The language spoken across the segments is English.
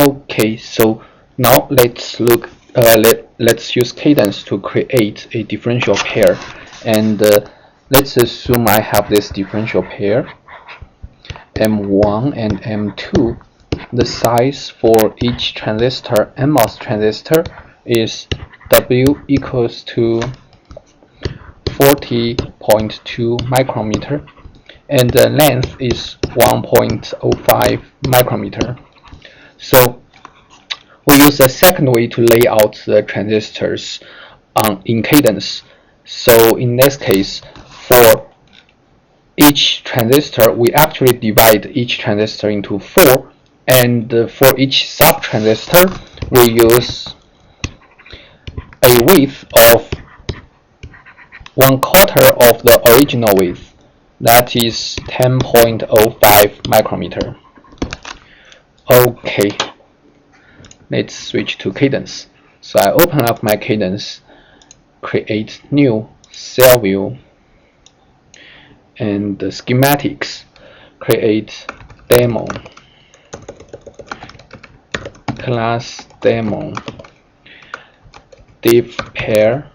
Okay, so now let's use cadence to create a differential pair, and let's assume I have this differential pair M1 and M2. The size for each transistor, NMOS transistor, is W equals to 40.2 micrometer, and the length is 1.05 micrometer. So we use a second way to lay out the transistors in cadence. So in this case, for each transistor, we actually divide each transistor into 4, and for each sub-transistor, we use a width of 1/4 of the original width, that is 10.05 micrometer. Okay, let's switch to cadence. So I open up my cadence, create new cell view, and the schematics, create demo, class demo, div pair,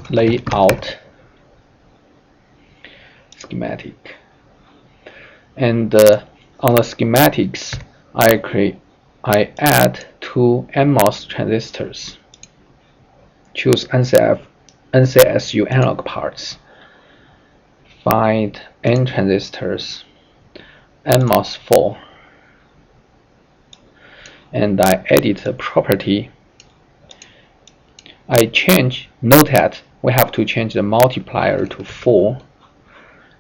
layout, schematic, and on the schematics, I add 2 NMOS transistors. Choose NCSU analog parts. Find N transistors, NMOS 4, and I edit the property. Note that we have to change the multiplier to 4,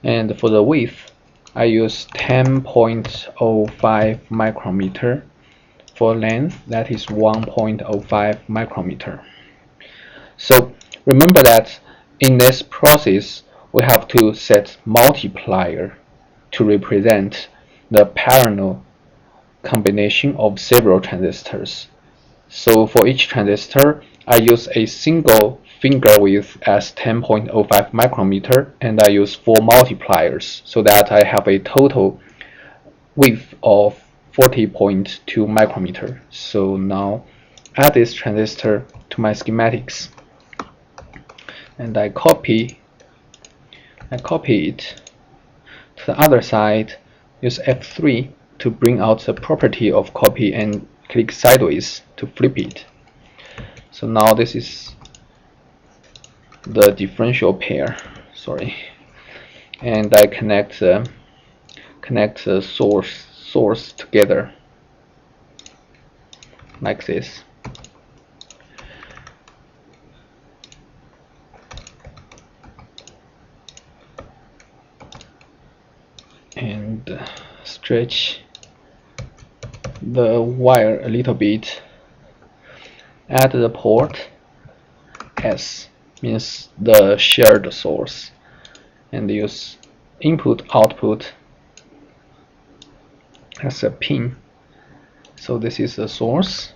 and for the width, I use 10.05 micrometer. For length, that is 1.05 micrometer. So remember that in this process, we have to set multiplier to represent the parallel combination of several transistors. So for each transistor, I use a single finger width as 10.05 micrometer, and I use 4 multipliers so that I have a total width of 40.2 micrometer. So now add this transistor to my schematics, and I copy it to the other side. Use F3 to bring out the property of copy and click sideways to flip it. So now this is the differential pair. And I connect the source together like this. And stretch the wire a little bit. Add the port S, means the shared source, and use input output as a pin. So this is the source,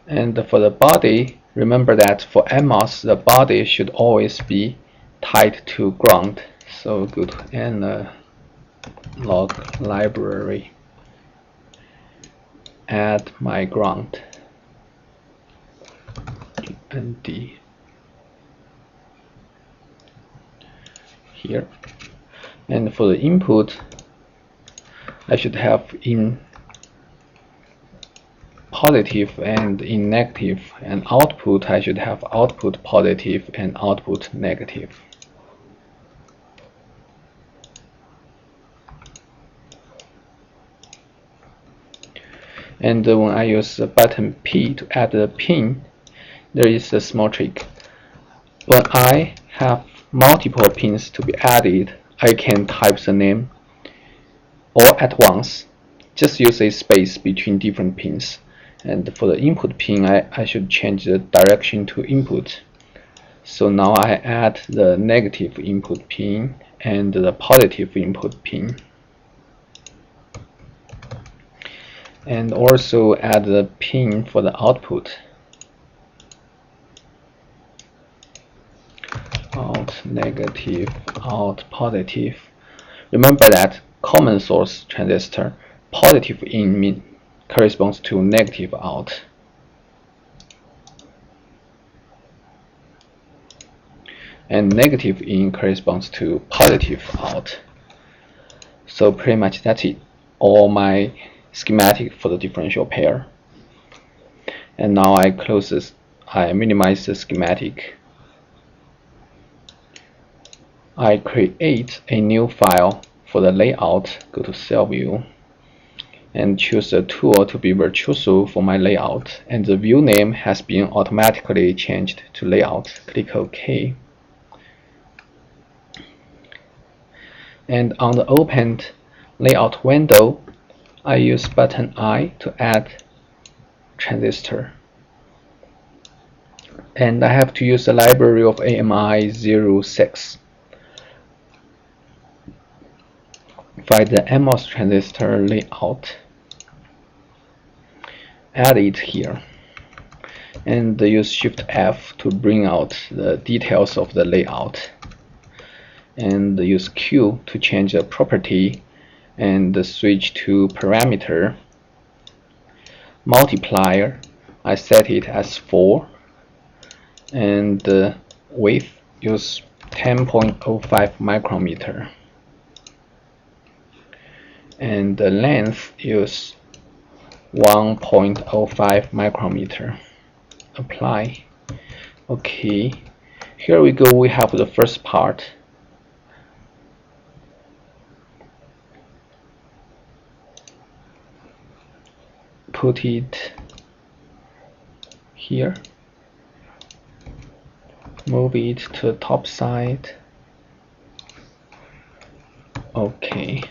and for the body, remember that for NMOS, the body should always be tied to ground. So go to analog library, add my ground, ND here, and for the input, I should have in positive and in negative, and output I should have output positive and output negative. And when I use the button P to add the pin, there is a small trick. When I have multiple pins to be added, I can type the name all at once. Just use a space between different pins. And for the input pin, I should change the direction to input. So now I add the negative input pin and the positive input pin, and also add the pin for the output. negative, out, positive. Remember that common source transistor, positive in corresponds to negative out. And negative in corresponds to positive out. So pretty much that's it. All my schematic for the differential pair. And now I close this, I minimize the schematic. I create a new file for the layout. Go to Cell View and choose a tool to be Virtuoso for my layout. And the view name has been automatically changed to layout. Click OK. And on the opened layout window, I use button I to add transistor. And I have to use the library of AMI06. Find the MOS transistor layout, add it here, and use Shift F to bring out the details of the layout, and use Q to change the property and switch to parameter. Multiplier, I set it as 4, and width use 10.05 micrometer. And the length use 1.05 micrometer. Apply. Okay, here we go. We have the first part. Put it here. Move it to the top side. Okay.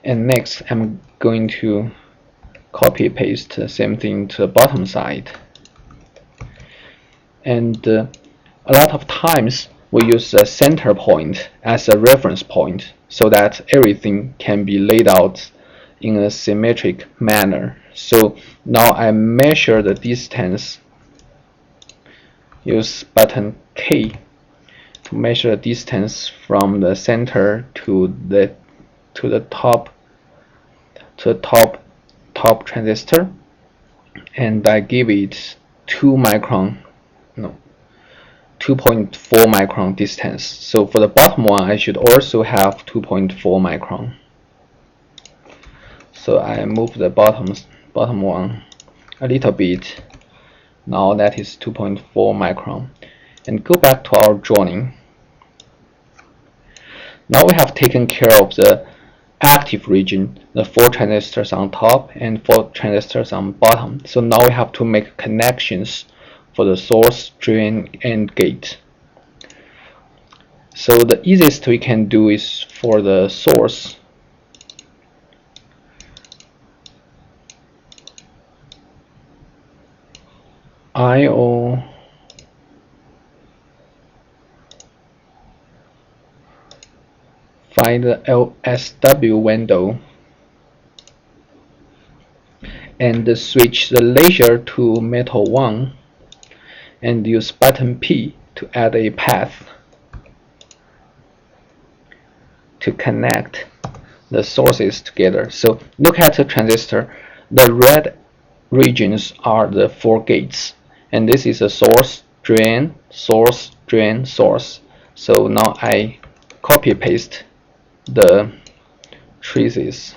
And next, I'm going to copy paste the same thing to the bottom side. And a lot of times we use the center point as a reference point so that everything can be laid out in a symmetric manner. So now I measure the distance. Use button K to measure the distance from the center to the top transistor, and I give it 2.4 micron distance. So for the bottom one, I should also have 2.4 micron. So I move the bottom one a little bit. Now that is 2.4 micron. And go back to our drawing. Now we have taken care of the active region, the 4 transistors on top and 4 transistors on bottom. So now we have to make connections for the source, drain, and gate. So the easiest we can do is for the source. IO find the LSW window and switch the laser to metal 1 and use button P to add a path to connect the sources together. So look at the transistor. The red regions are the 4 gates, and this is a source, drain, source, drain, source. So now I copy paste the traces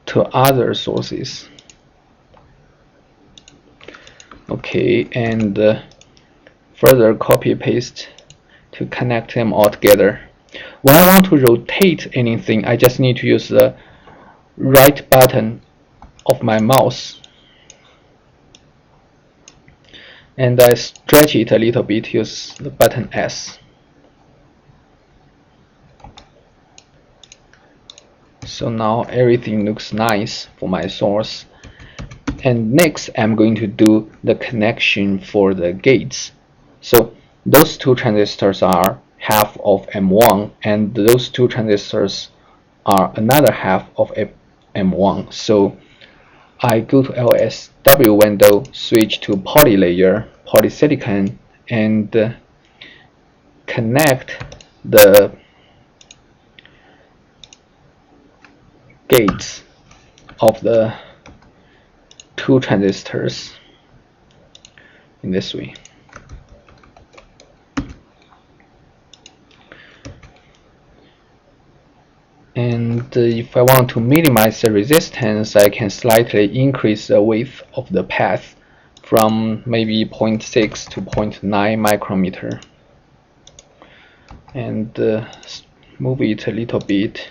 to other sources. Okay, and further copy paste to connect them all together. When I want to rotate anything, I just need to use the right button of my mouse and I stretch it a little bit, use the button S. So now everything looks nice for my source. And next I'm going to do the connection for the gates. So those 2 transistors are half of M1 and those 2 transistors are another half of M1. So I go to LSW window, switch to poly layer, polysilicon, and connect the gates of the two transistors in this way. And if I want to minimize the resistance, I can slightly increase the width of the path from maybe 0.6 to 0.9 micrometer, and move it a little bit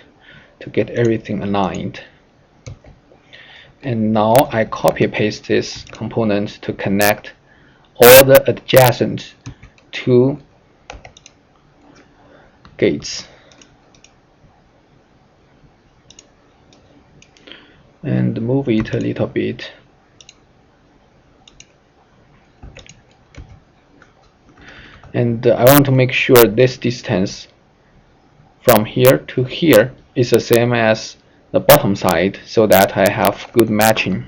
to get everything aligned. And now I copy paste this component to connect all the adjacent two gates. And move it a little bit. And I want to make sure this distance from here to here is the same as the bottom side, so that I have good matching.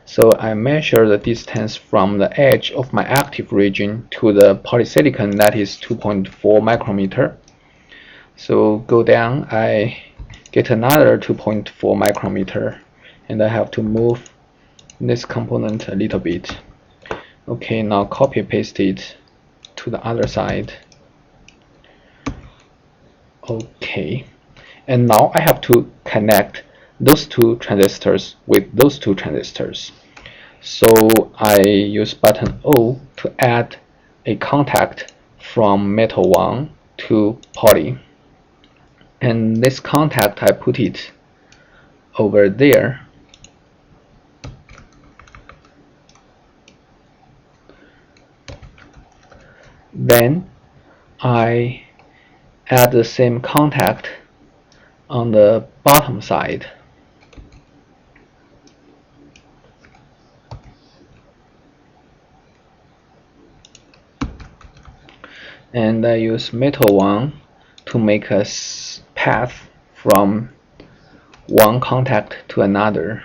So I measure the distance from the edge of my active region to the polysilicon, that is 2.4 micrometer. So go down, I get another 2.4 micrometer, and I have to move this component a little bit. Okay, now copy paste it to the other side. Okay, and now I have to connect those two transistors with those two transistors. So I use button O to add a contact from metal 1 to poly. And this contact, I put it over there. Then I add the same contact on the bottom side. And I use metal 1 to make a path from one contact to another.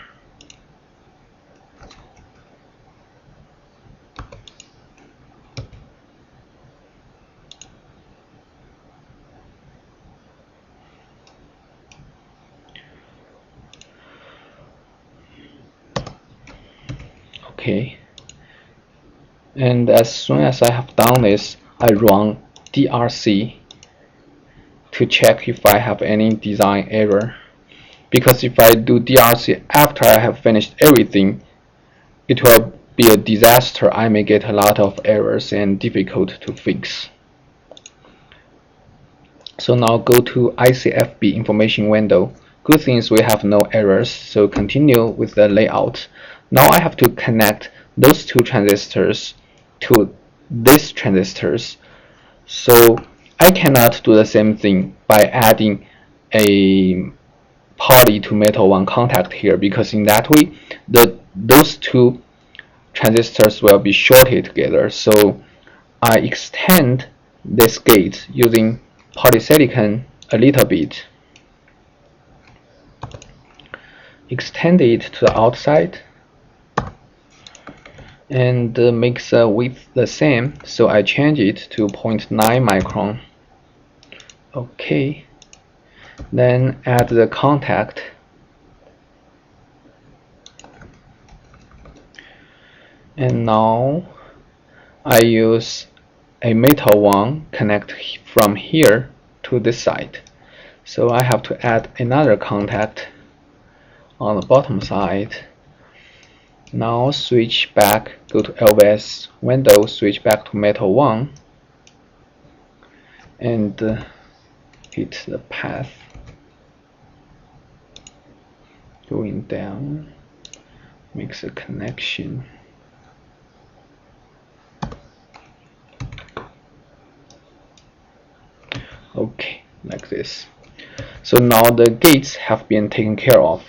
Okay, and as soon as I have done this, I run DRC to check if I have any design error. Because if I do DRC after I have finished everything, it will be a disaster. I may get a lot of errors and difficult to fix. So now go to ICFB information window. Good thing is we have no errors, so continue with the layout. Now I have to connect those two transistors to these transistors. So I cannot do the same thing by adding a poly to metal 1 contact here, because in that way those two transistors will be shorted together. So I extend this gate using polysilicon a little bit, extend it to the outside, and makes the width the same, so I change it to 0.9 micron. Okay, then add the contact, and now I use a metal 1 connect from here to this side. So I have to add another contact on the bottom side. Now switch back, go to LVS window, switch back to metal 1, and hit the path going down, makes a connection. Okay, like this. So now the gates have been taken care of.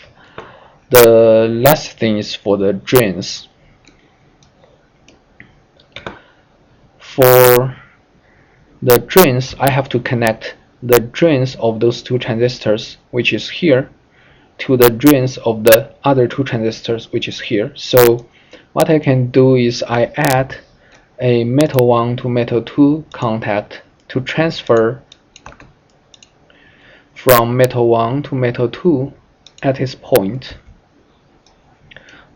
The last thing is for the drains. For the drains, I have to connect the drains of those two transistors, which is here, to the drains of the other two transistors, which is here. So what I can do is I add a metal 1 to metal 2 contact to transfer from metal 1 to metal 2 at this point.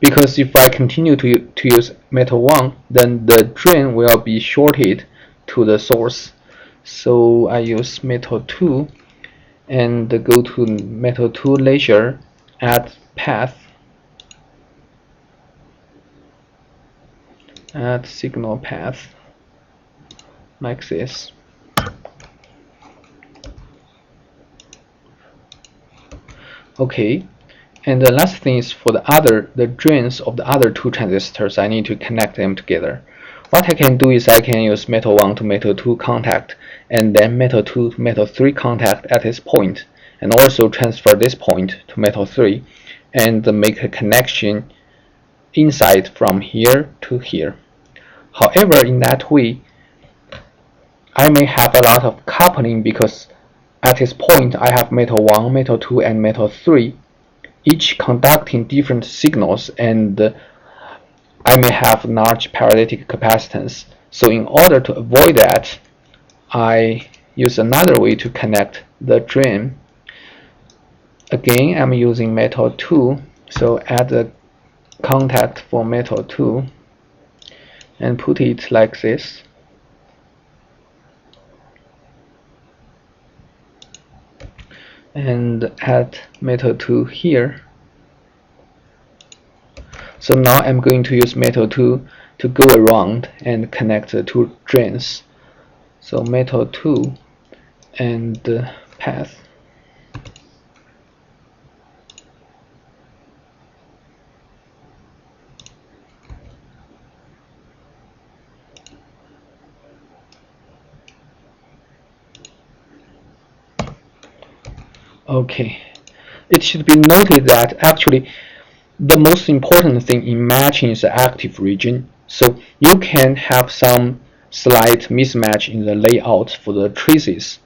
Because if I continue to use metal 1, then the drain will be shorted to the source. So I use metal 2 and go to metal 2 laser, add path, add signal path like this. Okay, and the last thing is for the drains of the other two transistors, I need to connect them together. What I can do is I can use metal 1 to metal 2 contact, and then metal 2 to metal 3 contact at this point, and also transfer this point to metal 3, and make a connection inside from here to here. However, in that way, I may have a lot of coupling because at this point I have metal 1, metal 2, and metal 3, each conducting different signals, and I may have large paralytic capacitance. So in order to avoid that, I use another way to connect the drain. Again, I'm using metal 2, so add a contact for metal 2 and put it like this. And add metal 2 here. So now I'm going to use metal 2 to go around and connect the two drains. So metal 2 and path. Okay, it should be noted that actually the most important thing in matching is the active region. So you can have some slight mismatch in the layout for the traces.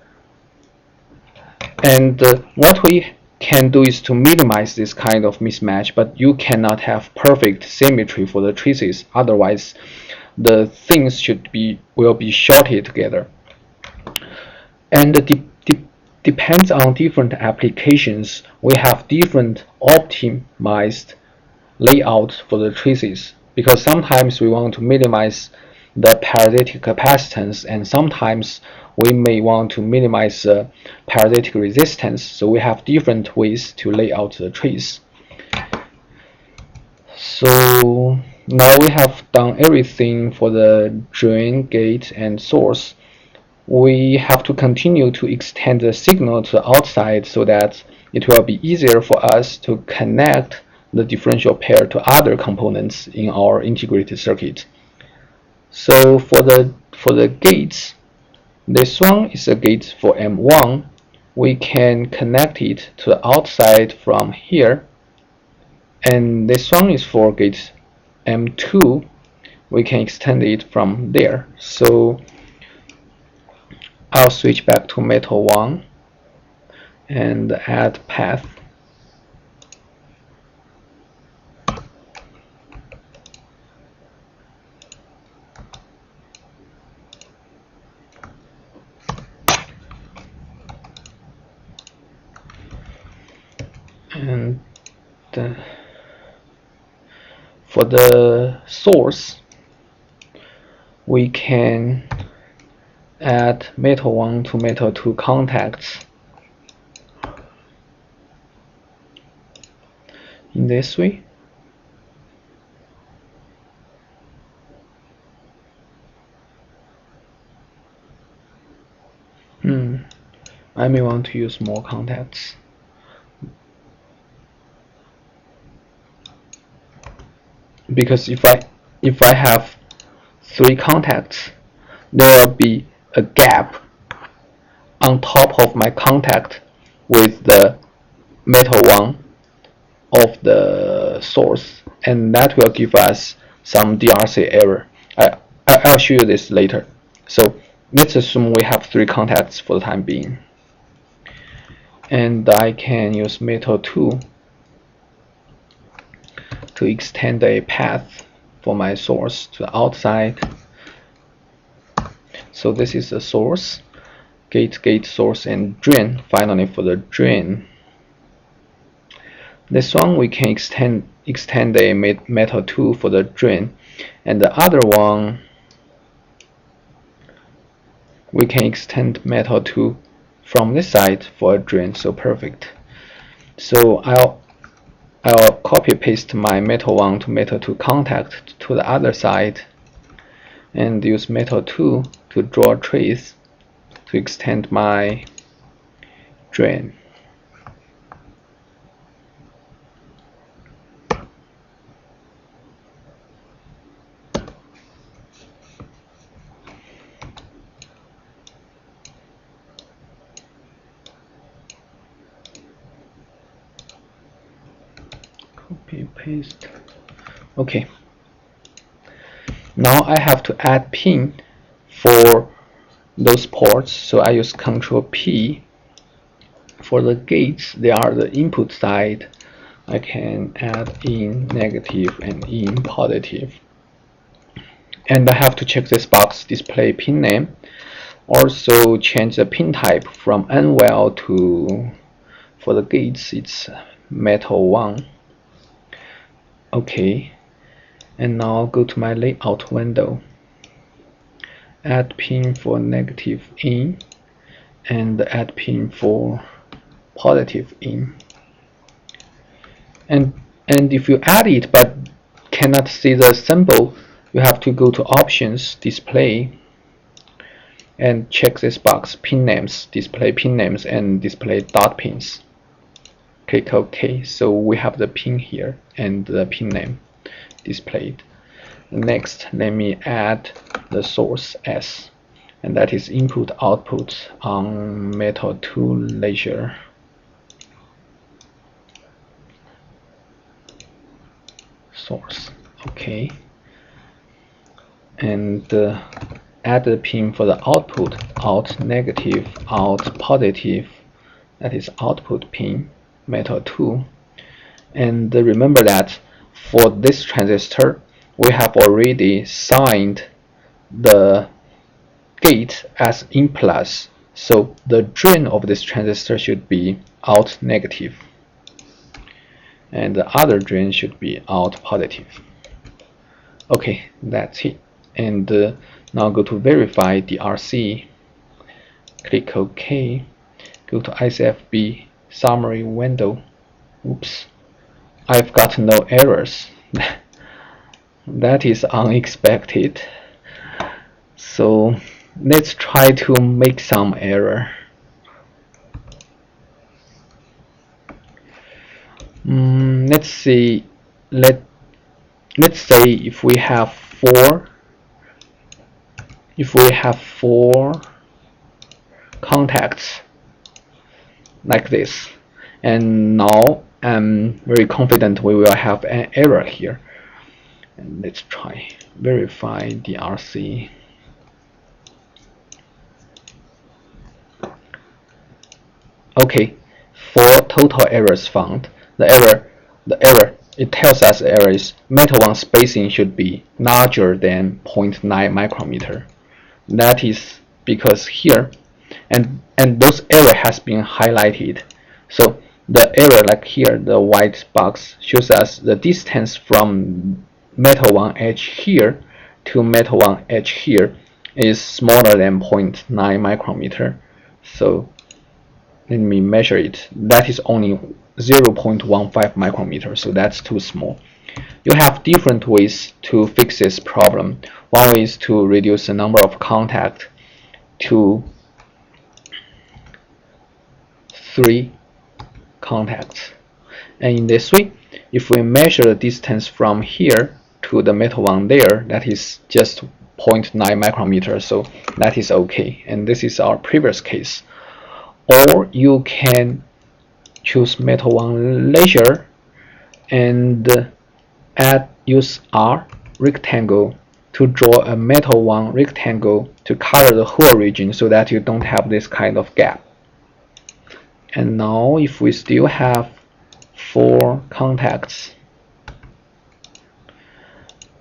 And what we can do is to minimize this kind of mismatch, but you cannot have perfect symmetry for the traces. Otherwise, the things will be shorted together. And depends on different applications. We have different optimized layouts for the traces, because sometimes we want to minimize the parasitic capacitance, and sometimes we may want to minimize parasitic resistance. So we have different ways to lay out the trace. So now we have done everything for the drain, gate, and source. We have to continue to extend the signal to the outside so that it will be easier for us to connect the differential pair to other components in our integrated circuit. So for the gates, this one is a gate for M1. We can connect it to the outside from here, and this one is for gate M2. We can extend it from there. So I'll switch back to metal 1 and add path. And for the source, we can add metal 1 to metal 2 contacts in this way. I may want to use more contacts. Because if I have 3 contacts, there will be a gap on top of my contact with the metal 1 of the source, and that will give us some DRC error. I'll show you this later. So let's assume we have 3 contacts for the time being, and I can use metal 2 to extend a path for my source to the outside. So this is the source, gate, source, and drain. Finally, for the drain, this one we can extend a metal 2 for the drain, and the other one we can extend metal 2 from this side for a drain. So perfect. So I'll copy paste my metal 1 to metal 2 contact to the other side, and use metal 2 to draw a trace to extend my drain. Copy paste. Okay. Now I have to add pin for those ports, so I use Ctrl P. For the gates, they are the input side. I can add in negative and in positive. And I have to check this box, display pin name. Also change the pin type from NWL to, for the gates, it's metal 1. Okay. And now go to my layout window. Add pin for negative in, and add pin for positive in. And if you add it but cannot see the symbol, you have to go to options, display, and check this box, pin names, display pin names, and display dot pins. Click OK. So we have the pin here and the pin name displayed. Next, let me add the source S, and that is input output on metal 2 laser. Source. Okay. And add the pin for the output, out negative, out positive, that is output pin, metal 2. And remember that for this transistor, we have already signed the gate as in plus, so the drain of this transistor should be out negative, and the other drain should be out positive. Okay, that's it. And now go to verify DRC, click OK, go to ICFB summary window. Oops, I've got no errors. That is unexpected. So let's try to make some error. Let's see. Let's say if we have four contacts like this, and now I'm very confident we will have an error here. And let's try verify DRC. Okay, 4 total errors found. The error, it tells us the error is metal 1 spacing should be larger than 0.9 micrometer. That is because here, and those error has been highlighted. So the error, like here, the white box shows us the distance from metal 1 edge here to metal 1 edge here is smaller than 0.9 micrometer. So let me measure it. That is only 0.15 micrometer, so that's too small. You have different ways to fix this problem. One is to reduce the number of contacts to 3 contacts. And in this way, if we measure the distance from here to the metal 1 there, that is just 0.9 micrometer, so that is okay. And this is our previous case. Or you can choose metal 1 laser and use R rectangle to draw a metal 1 rectangle to cover the whole region so that you don't have this kind of gap. And now if we still have 4 contacts,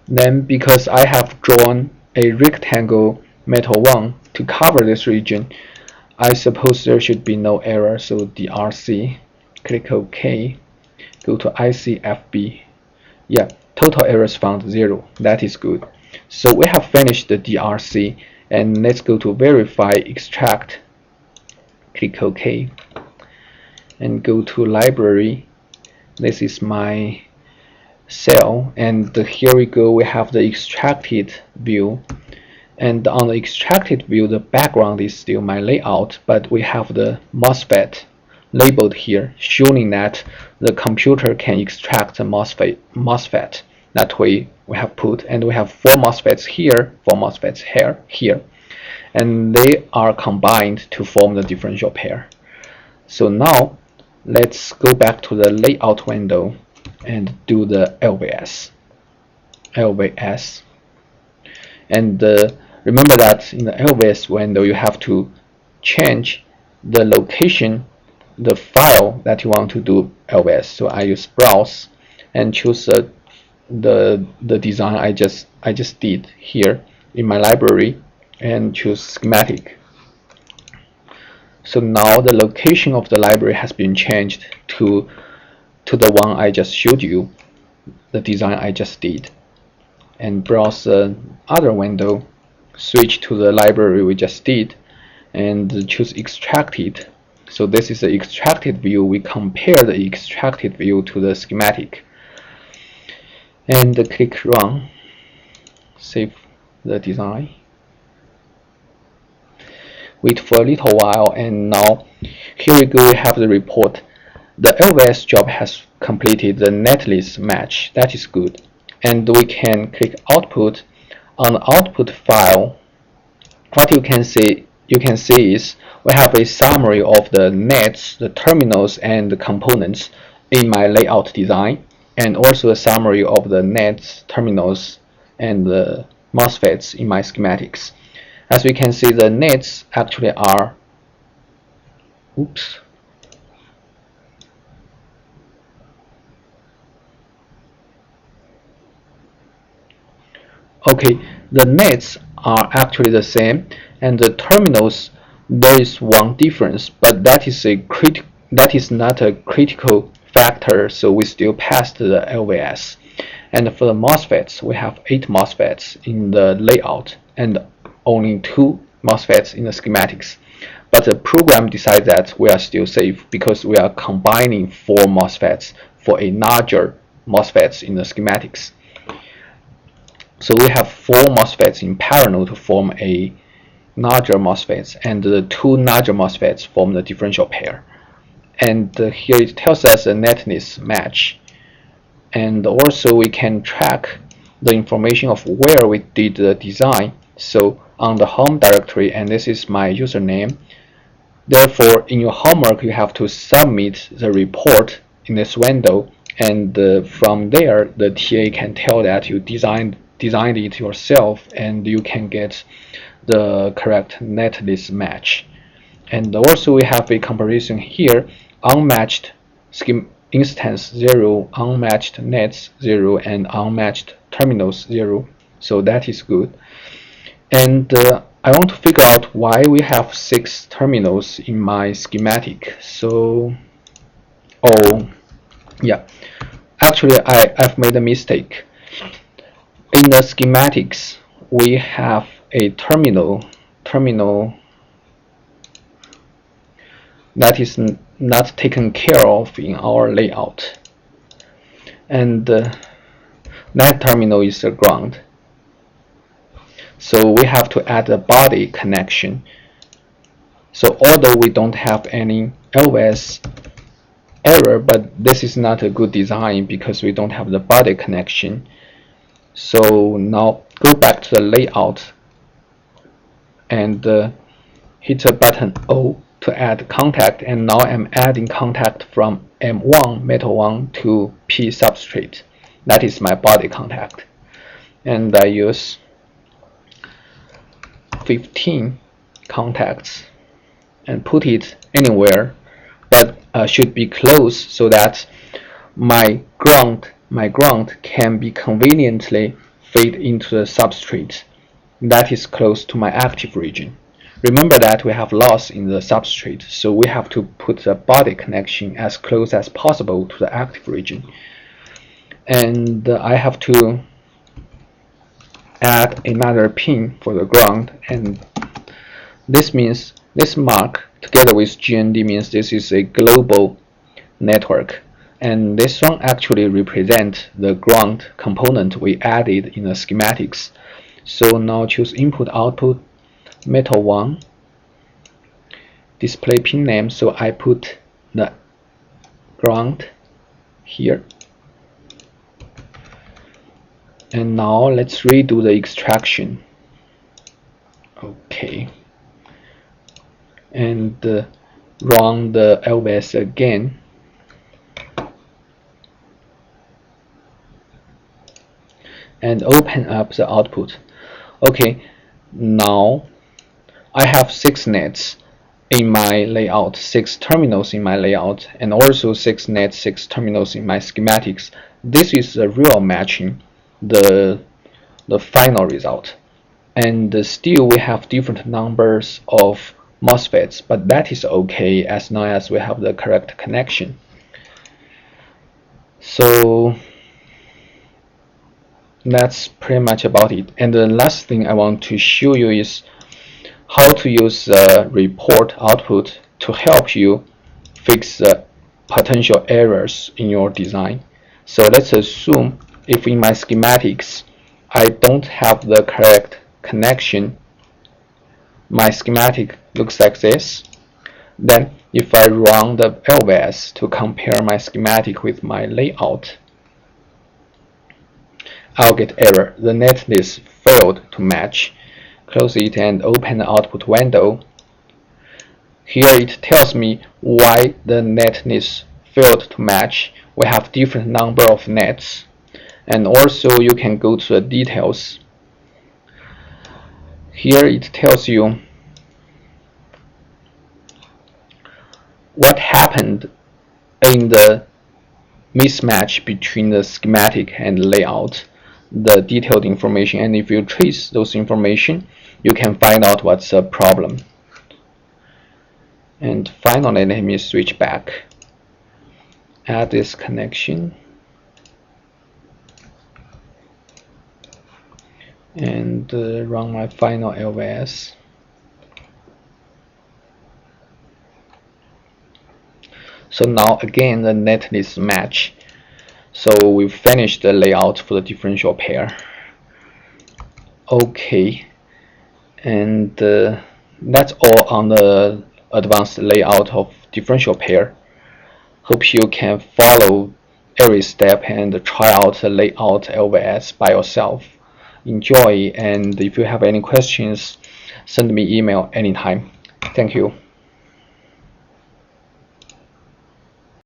then because I have drawn a rectangle metal 1 to cover this region, I suppose there should be no error, so DRC, click OK, go to ICFB. Yeah, total errors found 0. That is good. So we have finished the DRC, and let's go to verify extract. Click OK, and go to library. This is my cell, and here we go. We have the extracted view. And on the extracted view, the background is still my layout, but we have the MOSFET labeled here, showing that the computer can extract the MOSFET. That way we have put, and we have 4 MOSFETs here, 4 MOSFETs here, and they are combined to form the differential pair. So now let's go back to the layout window and do the LVS. And remember that in the LVS window you have to change the location, the file that you want to do LVS. So I use browse and choose the design I just did here in my library and choose schematic. So now the location of the library has been changed to the one I just showed you, the design I just did. And browse the other window, switch to the library we just did, and choose extracted. So this is the extracted view. We compare the extracted view to the schematic. And click run, save the design. Wait for a little while, and now here we go. We have the report. The LVS job has completed the netlist match. That is good. And we can click output. On the output file, what you can see is we have a summary of the nets, the terminals, and the components in my layout design, and also a summary of the nets, terminals, and the MOSFETs in my schematics. As we can see, the nets actually are, okay, the nets are actually the same, and the terminals, there is one difference, but that is not a critical factor, so we still passed the LVS. And for the MOSFETs, we have 8 MOSFETs in the layout and only 2 MOSFETs in the schematics. But the program decides that we are still safe because we are combining 4 MOSFETs for a larger MOSFETs in the schematics. So we have 4 MOSFETs in parallel to form a larger MOSFETs, and the 2 larger MOSFETs form the differential pair. And here it tells us a netlist match. And also we can track the information of where we did the design. So on the home directory, and this is my username. Therefore, in your homework, you have to submit the report in this window, and from there, the TA can tell that you designed it yourself, and you can get the correct netlist match. And also, we have a comparison here: unmatched instance 0, unmatched nets 0, and unmatched terminals 0. So that is good. And I want to figure out why we have 6 terminals in my schematic. So, oh, yeah, actually I've made a mistake. In the schematics, we have a terminal that is not taken care of in our layout, and that terminal is a ground. So we have to add a body connection. So although we don't have any LVS error, but this is not a good design because we don't have the body connection. So now go back to the layout and hit the button O to add contact, and now I'm adding contact from M1 metal 1 to P substrate. That is my body contact, and I use 15 contacts and put it anywhere, but should be close so that my ground can be conveniently fed into the substrate that is close to my active region. Remember that we have loss in the substrate, so we have to put the body connection as close as possible to the active region. And I have to add another pin for the ground, and this means this mark together with GND means this is a global network, and this one actually represents the ground component we added in the schematics. So now choose input output metal 1, display pin name, so I put the ground here. And now let's redo the extraction. Okay. And run the LVS again. And open up the output. Okay, now I have 6 nets in my layout, 6 terminals in my layout, and also 6 nets, 6 terminals in my schematics. This is the real matching, the final result. And still we have different numbers of MOSFETs, but that is okay as long as we have the correct connection. So that's pretty much about it. And the last thing I want to show you is how to use the report output to help you fix the potential errors in your design. So let's assume if in my schematics I don't have the correct connection, my schematic looks like this. Then if I run the LVS to compare my schematic with my layout, I'll get error. The net list failed to match. Close it and open the output window. Here it tells me why the net list failed to match. We have different number of nets, and also you can go to the details. Here it tells you what happened in the mismatch between the schematic and layout, the detailed information, and if you trace those information, you can find out what's the problem. And finally, let me switch back, add this connection, and run my final LVS. So now again the netlist match. So we finished the layout for the differential pair. Okay, and that's all on the advanced layout of differential pair. Hope you can follow every step and try out the layout LVS by yourself. Enjoy, and if you have any questions, send me email anytime. Thank you.